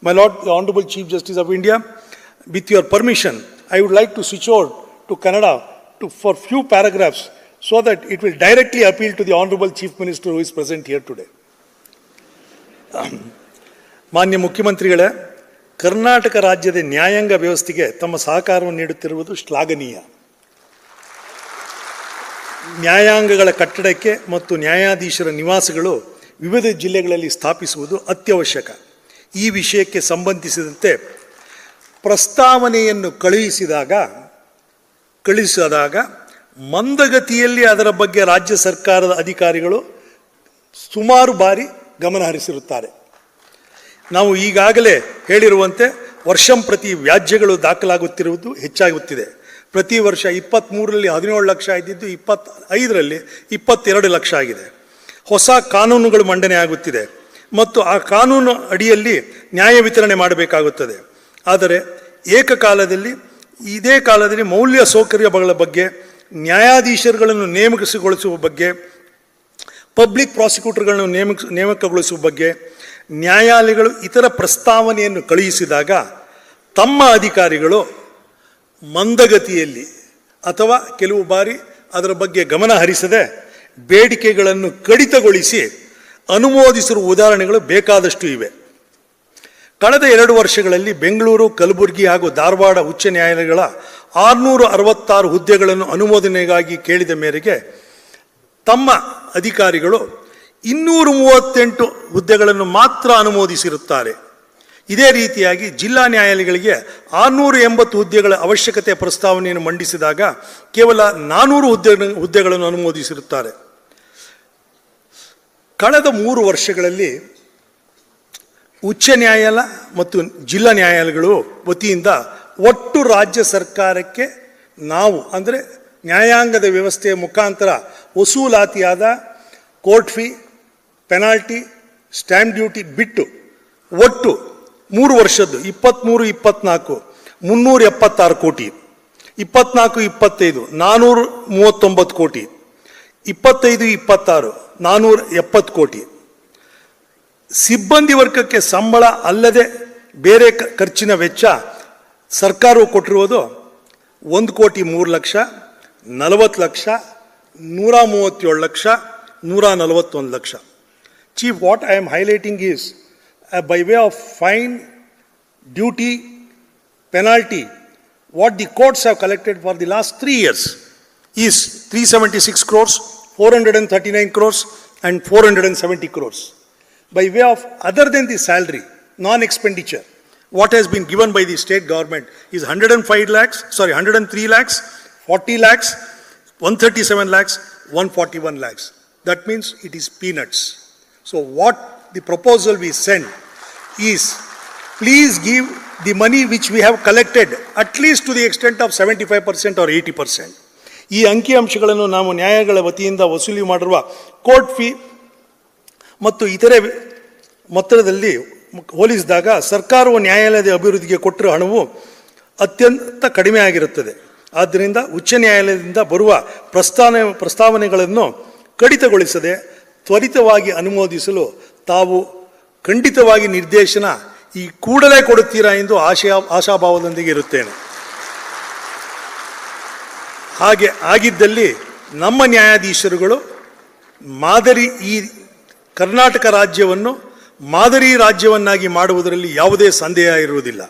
My Lord, the Honorable Chief Justice of India, with your permission, I would like to switch over to Kannada for few paragraphs so that it will directly appeal to the Honorable Chief Minister who is present here today. ಮಾನ್ಯ ಮುಖ್ಯಮಂತ್ರಿಗಳೇ, ಕರ್ನಾಟಕ ರಾಜ್ಯದ ನ್ಯಾಯಾಂಗ ವ್ಯವಸ್ಥೆಗೆ ತಮ್ಮ ಸಹಕಾರವನ್ನು ನೀಡುತ್ತಿರುವುದು ಶ್ಲಾಘನೀಯ. ನ್ಯಾಯಾಂಗಗಳ ಕಟ್ಟಡಕ್ಕೆ ಮತ್ತು ನ್ಯಾಯಾಧೀಶರ ನಿವಾಸಗಳು ವಿವಿಧ ಜಿಲ್ಲೆಗಳಲ್ಲಿ ಸ್ಥಾಪಿಸುವುದು ಅತ್ಯವಶ್ಯಕ. ಈ ವಿಷಯಕ್ಕೆ ಸಂಬಂಧಿಸಿದಂತೆ ಪ್ರಸ್ತಾವನೆಯನ್ನು ಕಳುಹಿಸಿದಾಗ ಮಂದಗತಿಯಲ್ಲಿ ಅದರ ಬಗ್ಗೆ ರಾಜ್ಯ ಸರ್ಕಾರದ ಅಧಿಕಾರಿಗಳು ಸುಮಾರು ಬಾರಿ ಗಮನ ಹರಿಸಿರುತ್ತಾರೆ. ನಾವು ಈಗಾಗಲೇ ಹೇಳಿರುವಂತೆ ವರ್ಷಂಪ್ರತಿ ವ್ಯಾಜ್ಯಗಳು ದಾಖಲಾಗುತ್ತಿರುವುದು ಹೆಚ್ಚಾಗುತ್ತಿದೆ. ಪ್ರತಿ ವರ್ಷ 23ರಲ್ಲಿ 17 ಲಕ್ಷ ಇದ್ದಿದ್ದು 25ರಲ್ಲಿ 22 ಲಕ್ಷ ಆಗಿದೆ. ಹೊಸ ಕಾನೂನುಗಳು ಮಂಡನೆ ಆಗುತ್ತಿದೆ ಮತ್ತು ಆ ಕಾನೂನು ಅಡಿಯಲ್ಲಿ ನ್ಯಾಯ ವಿತರಣೆ ಮಾಡಬೇಕಾಗುತ್ತದೆ. ಆದರೆ ಇದೇ ಕಾಲದಲ್ಲಿ ಮೌಲ್ಯ ಸೌಕರ್ಯಗಳ ಬಗ್ಗೆ, ನ್ಯಾಯಾಧೀಶರುಗಳನ್ನು ನೇಮಕಗೊಳಿಸುವ ಬಗ್ಗೆ, ಪಬ್ಲಿಕ್ ಪ್ರಾಸಿಕ್ಯೂಟರ್ಗಳನ್ನು ನೇಮಕಗೊಳಿಸುವ ಬಗ್ಗೆ ನ್ಯಾಯಾಲಯಗಳು ಇತರ ಪ್ರಸ್ತಾವನೆಯನ್ನು ಕಳುಹಿಸಿದಾಗ ತಮ್ಮ ಅಧಿಕಾರಿಗಳು ಮಂದಗತಿಯಲ್ಲಿ ಅಥವಾ ಕೆಲವು ಬಾರಿ ಅದರ ಬಗ್ಗೆ ಗಮನ ಹರಿಸದೆ ಬೇಡಿಕೆಗಳನ್ನು ಕಡಿತಗೊಳಿಸಿ ಅನುಮೋದಿಸಿರುವ ಉದಾಹರಣೆಗಳು ಬೇಕಾದಷ್ಟು ಇವೆ. ಕಳೆದ 2 ವರ್ಷಗಳಲ್ಲಿ ಬೆಂಗಳೂರು, ಕಲಬುರಗಿ ಹಾಗೂ ಧಾರವಾಡ ಉಚ್ಚ ನ್ಯಾಯಾಲಯಗಳ 666 ಹುದ್ದೆಗಳನ್ನು ಅನುಮೋದನೆಗಾಗಿ ಕೇಳಿದ ಮೇರೆಗೆ ತಮ್ಮ ಅಧಿಕಾರಿಗಳು 238 ಹುದ್ದೆಗಳನ್ನು ಮಾತ್ರ ಅನುಮೋದಿಸಿರುತ್ತಾರೆ. ಇದೇ ರೀತಿಯಾಗಿ ಜಿಲ್ಲಾ ನ್ಯಾಯಾಲಯಗಳಿಗೆ 680 ಹುದ್ದೆಗಳ ಅವಶ್ಯಕತೆ ಪ್ರಸ್ತಾವನೆಯನ್ನು ಮಂಡಿಸಿದಾಗ ಕೇವಲ 400 ಹುದ್ದೆಗಳನ್ನು ಅನುಮೋದಿಸಿರುತ್ತಾರೆ. ಕಳೆದ 3 ವರ್ಷಗಳಲ್ಲಿ ಉಚ್ಚ ನ್ಯಾಯಾಲಯ ಮತ್ತು ಜಿಲ್ಲಾ ನ್ಯಾಯಾಲಯಗಳು ವತಿಯಿಂದ ಒಟ್ಟು ರಾಜ್ಯ ಸರ್ಕಾರಕ್ಕೆ ನಾವು ಅಂದರೆ ನ್ಯಾಯಾಂಗದ ವ್ಯವಸ್ಥೆಯ ಮುಖಾಂತರ ವಸೂಲಾತಿಯಾದ court fee, penalty, stamp duty ಬಿಟ್ಟು ಒಟ್ಟು 3 ವರ್ಷದ್ದು 23-24 376 ಕೋಟಿ, 24-25 439 ಕೋಟಿ, 25-26 470 ಕೋಟಿ. ಸಿಬ್ಬಂದಿ ವರ್ಗಕ್ಕೆ ಸಂಬಳ ಅಲ್ಲದೆ ಬೇರೆ ಖರ್ಚಿನ ವೆಚ್ಚ ಸರ್ಕಾರವು ಕೊಟ್ಟಿರುವುದು 1,03 lakh, 40 lakh, 137 lakh, 141 lakh. Chief, what I am highlighting is by way of fine, duty, penalty, what the courts have collected for the last 3 years is 376 crores, 439 crores and 470 crores. By way of other than the salary, non-expenditure, what has been given by the state government is 103 lakhs, 40 lakhs, 137 lakhs, 141 lakhs. That means it is peanuts. So what the proposal we send is, please give the money which we have collected at least to the extent of 75% or 80%. ಈ ಅಂಕಿಅಂಶಗಳನ್ನು ನಾವು ನ್ಯಾಯಾಲಯಗಳ ವತಿಯಿಂದ ವಸೂಲಿ ಮಾಡಿರುವ court fee ಮತ್ತು ಇತರೆ ಮೊತ್ತದಲ್ಲಿ ಹೋಲಿಸಿದಾಗ ಸರ್ಕಾರವು ನ್ಯಾಯಾಲಯದ ಅಭಿವೃದ್ಧಿಗೆ ಕೊಟ್ಟಿರುವ ಹಣವು ಅತ್ಯಂತ ಕಡಿಮೆ ಆಗಿರುತ್ತದೆ. ಆದ್ದರಿಂದ ಉಚ್ಚ ನ್ಯಾಯಾಲಯದಿಂದ ಬರುವ ಪ್ರಸ್ತಾವನೆಗಳನ್ನು ಕಡಿತಗೊಳಿಸದೆ ತ್ವರಿತವಾಗಿ ಅನುಮೋದಿಸಲು ತಾವು ಖಂಡಿತವಾಗಿ ನಿರ್ದೇಶನ ಈ ಕೂಡಲೇ ಕೊಡುತ್ತೀರಾ ಎಂದು ಆಶಾಭಾವದೊಂದಿಗೆ ಇರುತ್ತೇನೆ. ಹಾಗೆ ಆಗಿದ್ದಲ್ಲಿ ನಮ್ಮ ನ್ಯಾಯಾಧೀಶರುಗಳು ಈ ಕರ್ನಾಟಕ ರಾಜ್ಯವನ್ನು ಮಾದರಿ ರಾಜ್ಯವನ್ನಾಗಿ ಮಾಡುವುದರಲ್ಲಿ ಯಾವುದೇ ಸಂದೇಹ ಇರುವುದಿಲ್ಲ.